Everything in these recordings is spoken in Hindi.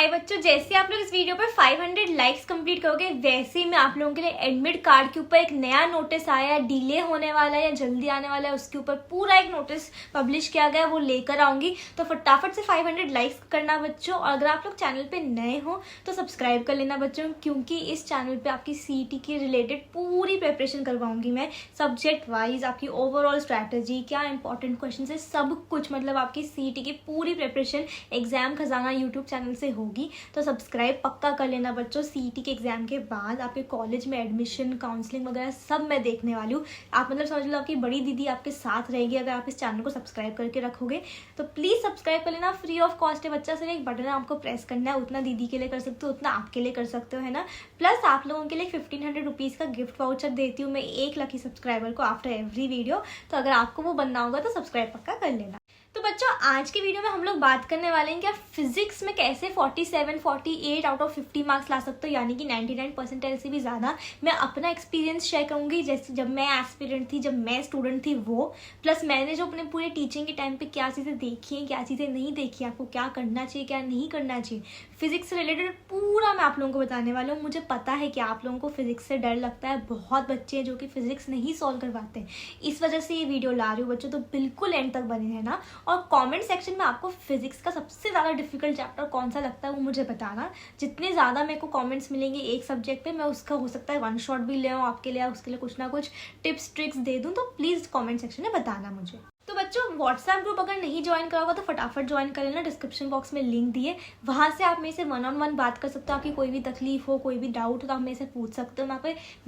हाय बच्चों, जैसे आप लोग इस वीडियो पर 500 लाइक्स कंप्लीट करोगे वैसे ही मैं आप लोगों के लिए एडमिट कार्ड के ऊपर एक नया नोटिस आया है, डिले होने वाला है या जल्दी आने वाला है, उसके ऊपर पूरा एक नोटिस पब्लिश किया गया है, वो लेकर आऊंगी। तो फटाफट से 500 लाइक्स करना बच्चों। और अगर आप लोग चैनल पे नए हो तो सब्सक्राइब कर लेना बच्चों, क्योंकि इस चैनल पे आपकी सीईटी के रिलेटेड पूरी प्रिपरेशन करवाऊंगी मैं, सब्जेक्ट वाइज आपकी ओवरऑल स्ट्रैटेजी, क्या इंपॉर्टेंट क्वेश्चन है, सब कुछ। मतलब आपकी सीईटी की पूरी प्रिपरेशन एग्जाम खजाना यूट्यूब चैनल से होगी। तो सब्सक्राइब पक्का कर लेना बच्चों। सीईटी के एग्जाम के बाद आपके कॉलेज में एडमिशन, काउंसलिंग वगैरह सब मैं देखने वाली हूँ। आप मतलब समझ लो आपकी बड़ी दीदी आपके साथ रहेगी अगर आप इस चैनल को सब्सक्राइब करके रखोगे। तो प्लीज़ सब्सक्राइब कर लेना, फ्री ऑफ कॉस्ट है बच्चा। सिर्फ एक बटन आपको प्रेस करना है, उतना दीदी के लिए कर सकते हो उतना आपके लिए कर सकते हो, है ना। प्लस आप लोगों के लिए 1500 रुपीज़ का गिफ्ट वाउचर देती हूँ मैं 1 लकी सब्सक्राइबर को आफ्टर एवरी वीडियो। तो अगर आपको वो बनना होगा तो सब्सक्राइब पक्का कर लेना। तो बच्चों आज की वीडियो में हम लोग बात करने वाले हैं कि आप फिजिक्स में कैसे 47, 48 आउट ऑफ 50 मार्क्स ला सकते हो, यानी कि 99% से भी ज़्यादा। मैं अपना एक्सपीरियंस शेयर करूंगी, जैसे जब मैं एस्पिरेंट थी, जब मैं स्टूडेंट थी वो, प्लस मैंने जो अपने पूरे टीचिंग के टाइम पे क्या चीज़ें देखी हैं, क्या चीज़ें नहीं देखी, आपको क्या करना चाहिए क्या नहीं करना चाहिए, फिजिक्स से रिलेटेड पूरा मैं आप लोगों को बताने वाला हूँ। मुझे पता है कि आप लोगों को फिजिक्स से डर लगता है, बहुत बच्चे हैं जो कि फिजिक्स नहीं सॉल्व कर पाते हैं, इस वजह से ये वीडियो ला रही हूँ बच्चों। तो बिल्कुल एंड तक बने रहना। और कमेंट सेक्शन में आपको फिजिक्स का सबसे ज़्यादा डिफिकल्ट चैप्टर कौन सा लगता है वो मुझे बताना। जितने ज़्यादा मेरे को कमेंट्स मिलेंगे एक सब्जेक्ट पे, मैं उसका हो सकता है 1 शॉट भी ले आऊँ आपके लिए, उसके लिए कुछ ना कुछ टिप्स ट्रिक्स दे दूँ। तो प्लीज़ कमेंट सेक्शन में बताना मुझे। तो बच्चों व्हाट्सएप ग्रुप अगर नहीं ज्वाइन करा होगा तो फटाफट ज्वाइन कर लेना, डिस्क्रिप्शन बॉक्स में लिंक दिए, वहाँ से आप मेरे से 1-on-1 बात कर सकते हो। आपकी कोई भी तकलीफ हो, कोई भी डाउट हो तो आप मेरे से पूछ सकते हो।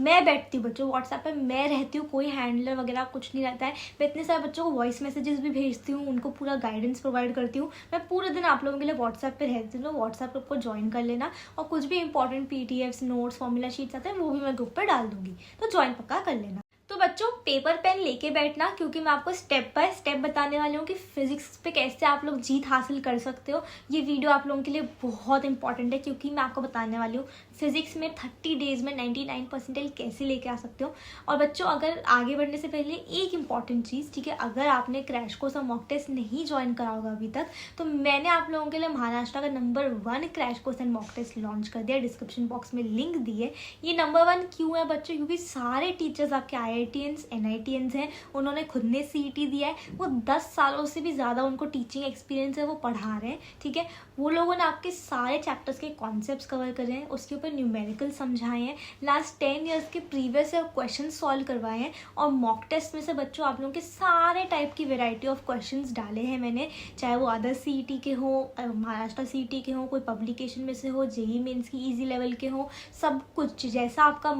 मैं बैठती हूँ बच्चों व्हाट्सएप पे, मैं रहती हूँ, कोई हैंडलर वगैरह कुछ नहीं रहता है। मैं इतने सारे बच्चों को वॉइस मैसेजेस भी भेजती हूँ, उनको पूरा गाइडेंस प्रोवाइड करती हूँ। मैं पूरे दिन आप लोगों के लिए व्हाट्सएप पे रहती हूँ। तो व्हाट्सएप ग्रुप को ज्वाइन कर लेना, और कुछ भी important PDFs, notes, formula sheets आते हैं वो भी मैं ग्रुप पर डाल दूंगी, तो ज्वाइन पक्का कर लेना। तो बच्चों पेपर पेन लेके बैठना, क्योंकि मैं आपको स्टेप बाय स्टेप बताने वाली हूँ कि फिजिक्स पे कैसे आप लोग जीत हासिल कर सकते हो। ये वीडियो आप लोगों के लिए बहुत इंपॉर्टेंट है, क्योंकि मैं आपको बताने वाली हूँ फिजिक्स में 30 डेज में 99% कैसे लेके आ सकते हो। और बच्चों अगर आगे बढ़ने से पहले एक इंपॉर्टेंट चीज़, ठीक है, अगर आपने क्रैश कोर्स और मॉक टेस्ट नहीं ज्वाइन करा होगा अभी तक, तो मैंने आप लोगों के लिए महाराष्ट्र का number 1 crash course and mock test launch कर दिया, डिस्क्रिप्शन बॉक्स में लिंक दी है। ये नंबर 1 क्यों है बच्चों? क्योंकि सारे टीचर्स आपके IITians, NITians हैं, उन्होंने खुद ने CET दिया है, वो 10 सालों से भी ज़्यादा उनको टीचिंग एक्सपीरियंस है, वो पढ़ा रहे हैं, ठीक है। वो लोगों ने आपके सारे चैप्टर्स के कॉन्सेप्ट्स कवर करे हैं, उसके ऊपर न्यूमेरिकल समझाए हैं, लास्ट 10 ईयर्स के प्रीवियस ईयर क्वेश्चन सॉल्व करवाए हैं। और मॉक टेस्ट में से बच्चों आप लोगों के सारे टाइप की वेराइटी ऑफ क्वेश्चन डाले हैं मैंने, चाहे वो अदर CET के हो, महाराष्ट्र CET के हो, कोई पब्लिकेशन में से हो, JEE मेंस की ईजी लेवल के हो, सब कुछ जैसा आपका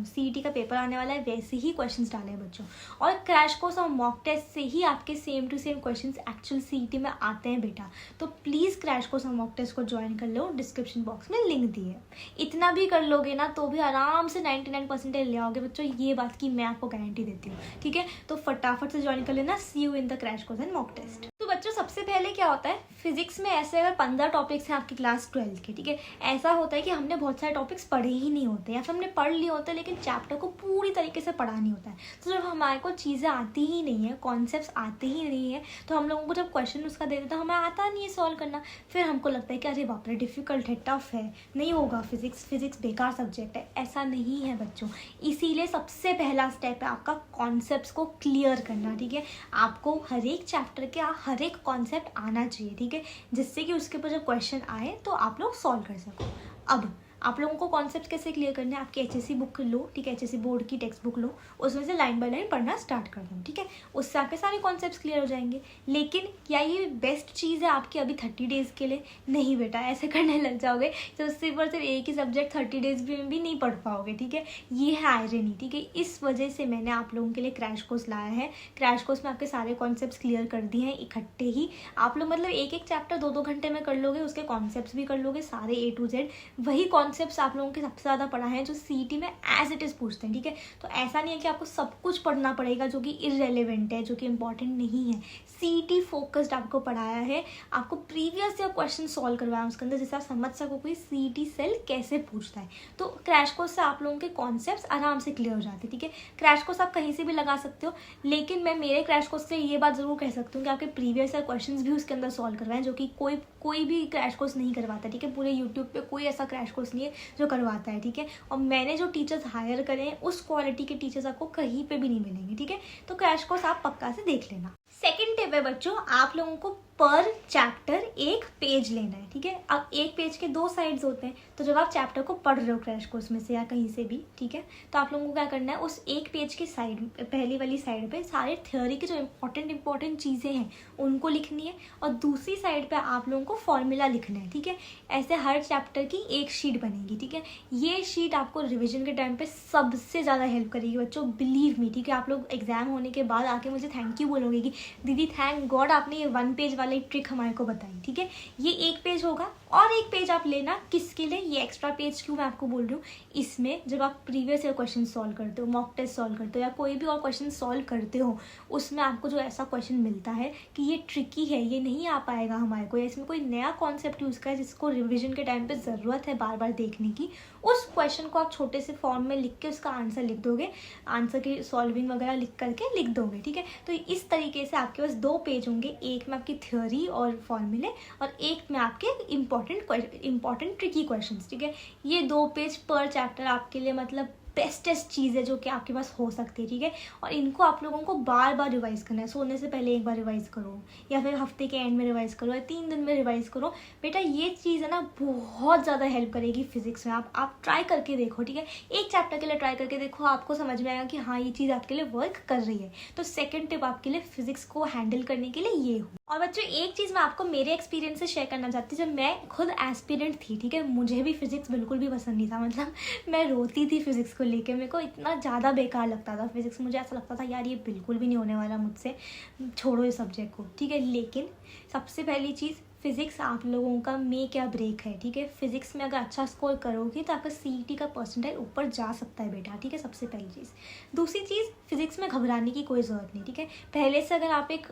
CET का पेपर आने वाला है वैसे ही क्वेश्चन डाले हैं बच्चों। और क्रैश कोर्स और मॉक टेस्ट से ही आपके same to same questions actual CET में आते हैं बेटा। तो प्लीज़ क्रैश कोर्स और मॉक टेस्ट को ज्वाइन कर लो, डिस्क्रिप्शन बॉक्स में लिंक दी है। इतना भी कर लोगे ना तो भी आराम से 99% ले आओगे बच्चों, ये बात की मैं आपको गारंटी देती हूँ, ठीक है। तो फटाफट से ज्वाइन कर लेना। See you in the crash course and mock test. तो बच्चों सबसे पहले क्या होता है, फिजिक्स में ऐसे अगर 15 टॉपिक्स हैं आपकी क्लास 12 के, ठीक है, ऐसा होता है कि हमने बहुत सारे टॉपिक्स पढ़े ही नहीं होते, या फिर हमने पढ़ लिए होते हैं लेकिन चैप्टर को पूरी तरीके से पढ़ा नहीं होता है। तो जब हमारे को चीज़ें आती ही नहीं है, कॉन्सेप्ट्स आते ही नहीं है, तो हम लोगों को जब क्वेश्चन उसका दे देता है हमें आता नहीं है सॉल्व करना, फिर हमको लगता है कि अरे बाप रे डिफिकल्ट है, टफ है, नहीं होगा, फिजिक्स बेकार सब्जेक्ट है। ऐसा नहीं है बच्चों। इसीलिए सबसे पहला स्टेप है आपका कॉन्सेप्ट्स को क्लियर करना, ठीक है। आपको हर एक चैप्टर के हर एक कॉन्सेप्ट आना चाहिए, ठीक है, जिससे कि उसके ऊपर जब क्वेश्चन आए तो आप लोग सॉल्व कर सको। अब आप लोगों को कॉन्सेप्ट कैसे क्लियर करने हैं, आपकी HSC बुक लो, ठीक है, HSC बोर्ड की टेक्स्ट बुक लो, उसमें से लाइन बाय लाइन पढ़ना स्टार्ट कर दो, ठीक है, उससे आपके सारे कॉन्सेप्ट्स क्लियर हो जाएंगे। लेकिन क्या ये बेस्ट चीज़ है आपकी अभी 30 डेज़ के लिए? नहीं बेटा, ऐसे करने लग जाओगे तो सिर्फ और सिर्फ एक ही सब्जेक्ट 30 डेज़ में भी नहीं पढ़ पाओगे, ठीक है। ये है आयरनी, ठीक है। इस वजह से मैंने आप लोगों के लिए क्रैश कोर्स लाया है। क्रैश कोर्स में आपके सारे कॉन्सेप्ट्स क्लियर कर दिए हैं इकट्ठे ही। आप लोग मतलब एक एक चैप्टर 2-2 घंटे में कर लोगे, उसके कॉन्सेप्ट्स भी कर लोगे सारे A to Z। वही कॉन्सेप्ट्स आप लोगों के सबसे ज़्यादा पढ़ाए हैं जो सीईटी में एज इट इज़ पूछते हैं, ठीक है। तो ऐसा नहीं है कि आपको सब कुछ पढ़ना पड़ेगा जो कि इररेलेवेंट है, जो कि इंपॉर्टेंट नहीं है। सीईटी फोकस्ड आपको पढ़ाया है, आपको प्रीवियस ईयर क्वेश्चन सॉल्व करवाया उसके अंदर, जिससे आप समझ सको कोई सीईटी सेल कैसे पूछता है। तो क्रैश कोर्स से आप लोगों के कॉन्सेप्ट्स आराम से क्लियर हो जाते हैं, ठीक है। क्रैश कोर्स आप कहीं से भी लगा सकते हो, लेकिन मैं मेरे क्रैश कोर्स से ये बात जरूर कह सकती हूँ कि आपके प्रीवियस ईयर क्वेश्चंस भी उसके अंदर सॉल्व करवाएं, जो कि कोई भी क्रैश कोर्स नहीं करवाता, ठीक है। पूरे यूट्यूब पे कोई ऐसा क्रैश कोर्स नहीं है जो करवाता है, ठीक है। और मैंने जो टीचर्स हायर करे हैं उस क्वालिटी के टीचर्स आपको कहीं पे भी नहीं मिलेंगे, ठीक है। तो क्रैश कोर्स आप पक्का से देख लेना। सेकेंड टिप है बच्चों, आप लोगों को पर चैप्टर एक पेज लेना है, ठीक है। अब एक पेज के 2 साइड्स होते हैं, तो जब आप चैप्टर को पढ़ रहे हो क्रैश कोर्स में से या कहीं से भी, ठीक है, तो आप लोगों को क्या करना है, उस एक पेज की साइड, पहली वाली साइड पे सारे थ्योरी की जो इंपॉर्टेंट चीज़ें हैं उनको लिखनी है, और दूसरी साइड पे आप लोगों को फॉर्मूला लिखना है, ठीक है। ऐसे हर चैप्टर की एक शीट बनेगी, ठीक है। ये शीट आपको रिविजन के टाइम पे सबसे ज़्यादा हेल्प करेगी बच्चों, बिलीव मी, ठीक है। आप लोग एग्जाम होने के बाद आके मुझे थैंक यू बोलोगे कि दीदी थैंक गॉड आपने ये 1 पेज वाली ट्रिक हमारे को बताई, ठीक है। ये एक पेज होगा, और एक पेज आप लेना किसके लिए, ये एक्स्ट्रा पेज क्यों मैं आपको बोल रही हूँ, इसमें जब आप प्रीवियस ईयर क्वेश्चन सॉल्व करते हो, मॉक टेस्ट सॉल्व करते हो, या कोई भी और क्वेश्चन सॉल्व करते हो, उसमें आपको जो ऐसा क्वेश्चन मिलता है कि ये ट्रिकी है, ये नहीं आ पाएगा हमारे को, या इसमें कोई नया कॉन्सेप्ट यूज़ करा जिसको रिविजन के टाइम पे ज़रूरत है बार बार देखने की, उस क्वेश्चन को आप छोटे से फॉर्म में लिख के उसका आंसर लिख दोगे, आंसर की सॉल्विंग वगैरह लिख करके लिख दोगे, ठीक है। तो इस तरीके से आपके पास 2 पेज होंगे, एक में आपकी थ्योरी और फॉर्मूले, और एक में आपके इंपॉर्टेंट ट्रिकी क्वेश्चंस, ठीक है। ये 2 पेज पर चैप्टर आपके लिए मतलब बेस्टेस्ट चीज़ है जो कि आपके पास हो सकती है, ठीक है। और इनको आप लोगों को बार बार रिवाइज करना है, सोने से पहले एक बार रिवाइज करो, या फिर हफ्ते के एंड में रिवाइज करो, या 3 दिन में रिवाइज करो। बेटा ये चीज़ है ना बहुत ज़्यादा हेल्प करेगी फिजिक्स में। आप ट्राई करके देखो, ठीक है। एक चैप्टर के लिए ट्राई करके देखो, आपको समझ में आएगा कि हाँ ये चीज़ आपके लिए वर्क कर रही है। तो सेकेंड टिप आपके लिए फिजिक्स को हैंडल करने के लिए ये हो। और बच्चों एक चीज़ मैं आपको मेरे एक्सपीरियंस से शेयर करना चाहती हूँ, जब मैं खुद एस्पिरेंट थी, ठीक है, मुझे भी फिजिक्स बिल्कुल भी पसंद नहीं था, मतलब मैं रोती थी फिजिक्स को लेकर, मेरे को इतना ज़्यादा बेकार लगता था फिजिक्स, मुझे ऐसा लगता था यार ये बिल्कुल भी नहीं होने वाला मुझसे, छोड़ो इस सब्जेक्ट को, ठीक है। लेकिन सबसे पहली चीज़, फिजिक्स आप लोगों का मेक या ब्रेक है, ठीक है। फिजिक्स में अगर अच्छा स्कोर करोगे तो आपका सीईटी का परसेंटाइल ऊपर जा सकता है बेटा, ठीक है, सबसे पहली चीज़। दूसरी चीज़, फिजिक्स में घबराने की कोई ज़रूरत नहीं, ठीक है। पहले से अगर आप एक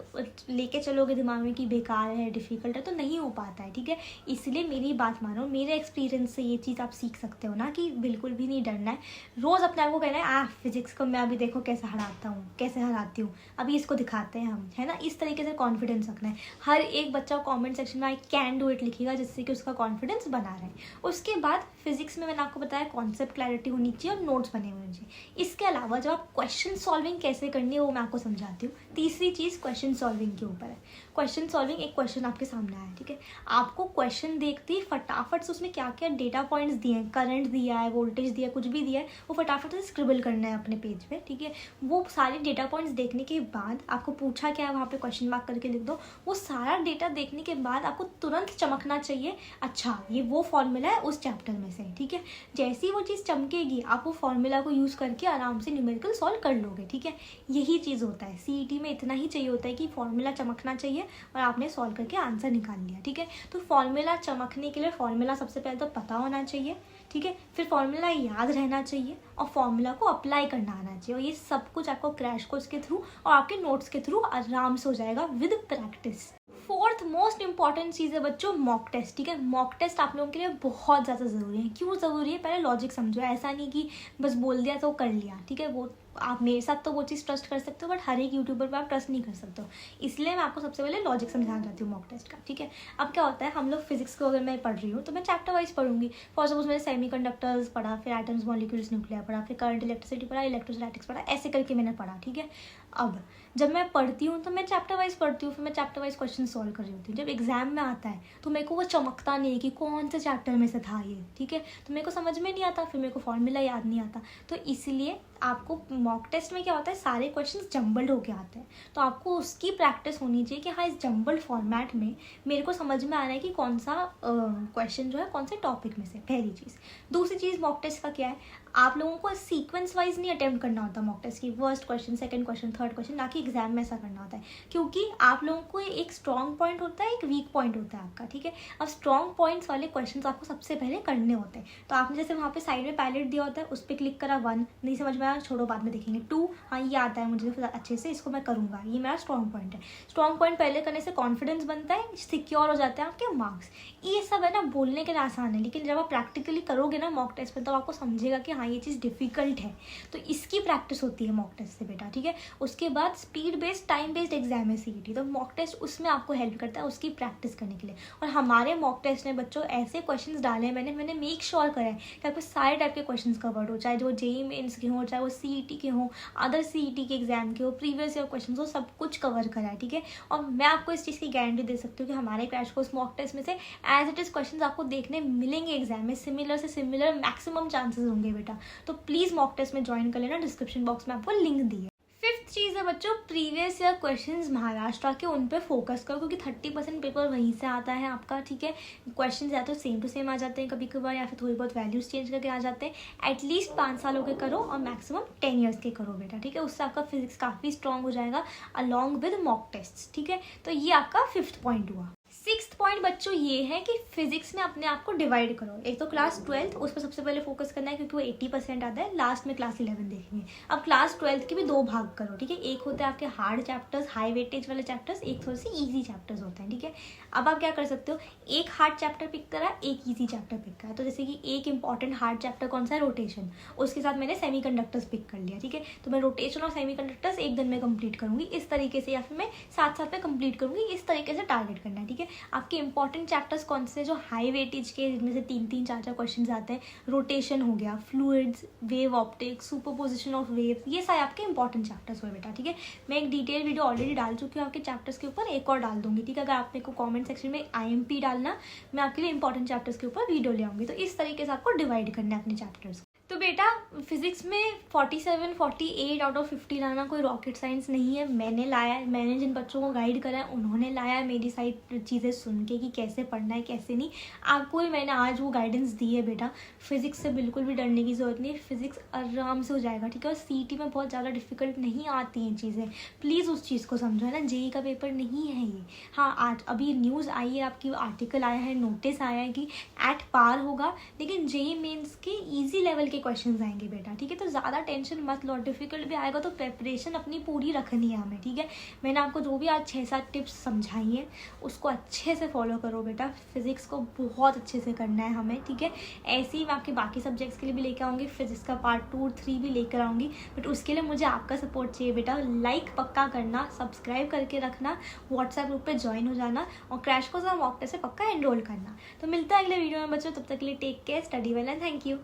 लेके चलोगे दिमाग में कि बेकार है, डिफ़िकल्ट है, तो नहीं हो पाता है, ठीक है। इसलिए मेरी बात मानो, मेरे एक्सपीरियंस से ये चीज़ आप सीख सकते हो ना कि बिल्कुल भी नहीं डरना है। रोज़ अपने आप को कहना है फिजिक्स को मैं अभी देखो कैसे हराता हूँ, कैसे हराती हूँ, अभी इसको दिखाते हैं हम, है ना। इस तरीके से कॉन्फिडेंस रखना है। हर एक बच्चा comment section I can do it लिखेगा, जिससे कि उसका कॉन्फिडेंस बना रहे। उसके बाद फिजिक्स में मैंने आपको बताया कॉन्सेप्ट क्लैरिटी होनी चाहिए और नोट्स बने हुए चाहिए। इसके अलावा जब आप क्वेश्चन सॉल्विंग कैसे करनी है वो मैं आपको समझाती हूँ। तीसरी चीज़ क्वेश्चन सॉल्विंग के ऊपर है। क्वेश्चन सॉल्विंग, एक क्वेश्चन आपके सामने आया, ठीक है, आपको क्वेश्चन देखते ही फटाफट से उसमें क्या क्या डेटा पॉइंट्स दिए हैं, करंट दिया है, वोल्टेज दिया है, कुछ भी दिया है, वो फटाफट से स्क्रिबल करना है अपने पेज पे, ठीक है। वो सारे डेटा पॉइंट्स देखने के बाद आपको पूछा क्या है वहाँ पे क्वेश्चन मार्क करके लिख दो। वो सारा डेटा देखने के बाद आपको तुरंत चमकना चाहिए, अच्छा ये वो फॉर्मूला है उस चैप्टर में से, ठीक है। जैसे ही वो चीज़ चमकेगी आप वो फॉर्मूला को यूज़ करके आराम से न्यूमेरिकल सॉल्व कर लोगे, ठीक है। यही चीज़ होता है सीईटी में, इतना ही चाहिए होता है कि फॉर्मूला चमकना चाहिए और आपने सॉल्व करके आंसर निकाल लिया, ठीक है। तो फॉर्मूला चमकने के लिए फॉर्मूला सबसे पहले तो पता होना चाहिए, ठीक है, फिर फॉर्मूला याद रहना चाहिए और फॉर्मूला को अप्लाई करना आना चाहिए। और ये सब कुछ आपको क्रैश कोर्स के थ्रू और आपके नोट्स के थ्रू आराम से हो जाएगा with practice. Fourth most important चीज़ है बच्चों मॉक टेस्ट, ठीक है। मॉक टेस्ट आप लोगों के लिए बहुत ज़्यादा ज़रूरी है। क्यों ज़रूरी है, पहले लॉजिक समझो। ऐसा नहीं कि बस बोल दिया तो कर लिया, ठीक है। वो आप मेरे साथ तो वो चीज़ ट्रस्ट कर सकते हो, बट हर एक यूट्यूबर पर आप ट्रस्ट नहीं कर सकते हो। इसलिए मैं आपको सबसे पहले लॉजिक समझाना चाहती हूँ मॉक टेस्ट का, ठीक है। अब क्या होता है, हम लोग फिजिक्स को अगर मैं पढ़ रही हूँ तो मैं चैप्टर वाइज पढ़ूंगी। फॉर सपोज मैंने सेमीकंडक्टर्स पढ़ा, फिर एटम्स, मॉलिक्यूल्स, न्यूक्लियर पढ़ा, फिर करंट, इलेक्ट्रिसिटी पढ़ा, इलेक्ट्रोस्टैटिक्स पढ़ा, ऐसे करके मैंने पढ़ा, ठीक है। अब जब मैं पढ़ती हूँ तो मैं चैप्टर वाइज पढ़ती हूँ, फिर मैं चैप्टर वाइज क्वेश्चन सॉल्व कर रही होती हूँ। जब एग्जाम में आता है तो मेरे को वो चमकता नहीं है कि कौन से चैप्टर में से था ये, ठीक है। तो मेरे को समझ में नहीं आता, फिर मेरे को फॉर्मूला याद नहीं आता। तो इसलिए आपको मॉक टेस्ट में क्या होता है, सारे क्वेश्चंस जम्बल्ड होके आते हैं, तो आपको उसकी प्रैक्टिस होनी चाहिए कि हाँ इस जम्बल्ड फॉर्मेट में मेरे को समझ में आ रहा है कि कौन सा क्वेश्चन जो है कौन से टॉपिक में से, पहली चीज़। दूसरी चीज़ मॉक टेस्ट का क्या है, आप लोगों को सीक्वेंस वाइज नहीं अटेम्प्ट करना होता मॉक टेस्ट की, first question, second question, third question, ना कि कि एग्जाम में ऐसा करना होता है, क्योंकि आप लोगों को एक स्ट्रॉन्ग पॉइंट होता है, एक वीक पॉइंट होता है आपका, ठीक है। अब स्ट्रॉन्ग पॉइंट्स वाले क्वेश्चंस आपको सबसे पहले करने होते हैं। तो आपने जैसे वहाँ पे साइड में पैलेट दिया होता है, उस पर क्लिक करा, 1 नहीं समझ में आया, छोड़ो बाद में देखेंगे, 2 हाँ ये आता है मुझे अच्छे से, इसको मैं करूँगा, ये मेरा स्ट्रॉन्ग पॉइंट है। स्ट्रॉन्ग पॉइंट पहले करने से कॉन्फिडेंस बनता है, सिक्योर हो जाते हैं आपके मार्क्स। ये सब है ना बोलने के लिए आसान है, लेकिन जब आप प्रैक्टिकली करोगे ना मॉक टेस्ट में, तो आपको समझेगा कि हाँ ये चीज़ डिफिकल्ट है। तो इसकी प्रैक्टिस होती है मॉक टेस्ट से बेटा, ठीक है। उसके बाद speed based time based exam है CET, तो मॉक टेस्ट उसमें आपको हेल्प करता है उसकी प्रैक्टिस करने के लिए। और हमारे मॉक टेस्ट ने बच्चों ऐसे क्वेश्चंस डाले हैं, मैंने मेक श्योर करा है कि आपको सारे टाइप के क्वेश्चंस कवर्ड हो, चाहे जो JEE मेंस के हों, चाहे वो CET के हों, अदर CET के एग्जाम के हो, प्रीवियस ईयर क्वेश्चन हो, सब कुछ कवर करा है, ठीक है। और मैं आपको इस चीज़ की गारंटी दे सकती हूँ कि हमारे क्रैश कोर्स मॉक टेस्ट में से एज इट इज़ क्वेश्चन आपको देखने मिलेंगे एग्जाम में, सिमिलर से सिमिलर मैक्सिमम चांसेस होंगे बेटा। तो प्लीज़ मॉक टेस्ट में ज्वाइन कर लेना, डिस्क्रिप्शन बॉक्स में आपको लिंक दी है। फिफ्थ चीज़ है बच्चों, प्रीवियस ईयर क्वेश्चंस महाराष्ट्र के, उन पे फोकस करो, क्योंकि 30% पेपर वहीं से आता है आपका, ठीक है। क्वेश्चंस या तो सेम टू सेम आ जाते हैं कभी कभार, या फिर थोड़ी बहुत वैल्यूज चेंज करके आ जाते हैं। एटलीस्ट 5 सालों के करो और मैक्सिमम 10 ईयर्स के करो बेटा, ठीक है। उससे आपका फिजिक्स काफ़ी स्ट्रॉन्ग हो जाएगा अलॉन्ग विद मॉक टेस्ट, ठीक है। तो ये आपका 5th पॉइंट हुआ। 6th पॉइंट बच्चों ये है कि फिजिक्स में अपने आप को डिवाइड करो। एक तो क्लास 12th, उस पर सबसे पहले फोकस करना है, क्योंकि वो 80% आता है, लास्ट में क्लास 11 देखेंगे। अब क्लास 12th के भी 2 भाग करो, ठीक है। एक होता है आपके हार्ड चैप्टर्स, हाई वेटेज वाले चैप्टर्स, एक थोड़े से ईजी चैप्टर्स होते हैं, ठीक है। अब आप क्या कर सकते हो, एक हार्ड चैप्टर पिक करा, एक ईजी चैप्टर पिक करा। तो जैसे कि एक इंपॉर्टेंट हार्ड चैप्टर कौन सा है, रोटेशन, उसके साथ मैंने सेमीकंडक्टर्स पिक कर लिया, ठीक है। तो मैं रोटेशन और सेमीकंडक्टर्स एक दिन में कंप्लीट करूंगी इस तरीके से, या फिर मैं साथ साथ में कंप्लीट करूंगी, इस तरीके से टारगेट करना है, ठीक है। आपके इंपॉर्टेंट चैप्टर्स कौन से जो हाई वेटेज के, जिनमें से 3-3, 4-4 क्वेश्चन आते हैं, रोटेशन हो गया, fluids, wave optics, superposition of wave, ये सारे आपके इंपॉर्टेंट चैप्टर्स हुए बेटा, ठीक है। मैं एक डिटेल वीडियो ऑलरेडी डाल चुकी हूँ आपके चैप्टर्स के ऊपर, एक और डाल दूंगी, ठीक है। अगर आप मेरे को कमेंट सेक्शन में IMP डालना, मैं आपके लिए इंपॉर्टेंट चैप्टर्स के ऊपर वीडियो ले आऊंगी। तो इस तरीके से आपको डिवाइड करना है अपने चैप्टर्स। तो बेटा फिजिक्स में 47-48 आउट ऑफ 50 लाना कोई रॉकेट साइंस नहीं है। मैंने लाया है, मैंने जिन बच्चों को गाइड करा है उन्होंने लाया है, मेरी साइड चीज़ें सुन के कि कैसे पढ़ना है कैसे नहीं। आपको भी मैंने आज वो गाइडेंस दी है बेटा। फिजिक्स से बिल्कुल भी डरने की ज़रूरत नहीं है, फिजिक्स आराम से हो जाएगा, ठीक है। और CET में बहुत ज़्यादा डिफिकल्ट नहीं आती हैं चीज़ें, प्लीज़ उस चीज़ को समझो, है ना। JEE का पेपर नहीं है ये। हाँ, आज अभी न्यूज़ आई है, आपकी आर्टिकल आया है, नोटिस आया है कि एट पार होगा, लेकिन JEE मेंस के ईजी लेवल के क्वेश्चंस आएंगे बेटा, ठीक है। तो ज़्यादा टेंशन मत लो, डिफिकल्ट भी आएगा तो प्रेपरेशन अपनी पूरी रखनी है हमें, ठीक है। मैंने आपको जो भी आज 6-7 टिप्स समझाई हैं उसको अच्छे से फॉलो करो बेटा। फिजिक्स को बहुत अच्छे से करना है हमें, ठीक है। ऐसे ही मैं आपके बाकी सब्जेक्ट्स के लिए भी लेकर आऊँगी, फिजिक्स का पार्ट 2 और 3 भी लेकर आऊँगी, बट उसके लिए मुझे आपका सपोर्ट चाहिए बेटा। लाइक पक्का करना, सब्सक्राइब करके रखना, व्हाट्सएप ग्रुप पर ज्वाइन हो जाना, और क्रैश कोर्स और मॉक टेस्ट से पक्का एनरोल करना। तो मिलता है अगले वीडियो में बच्चों, तब तक के लिए take care, study well and thank you.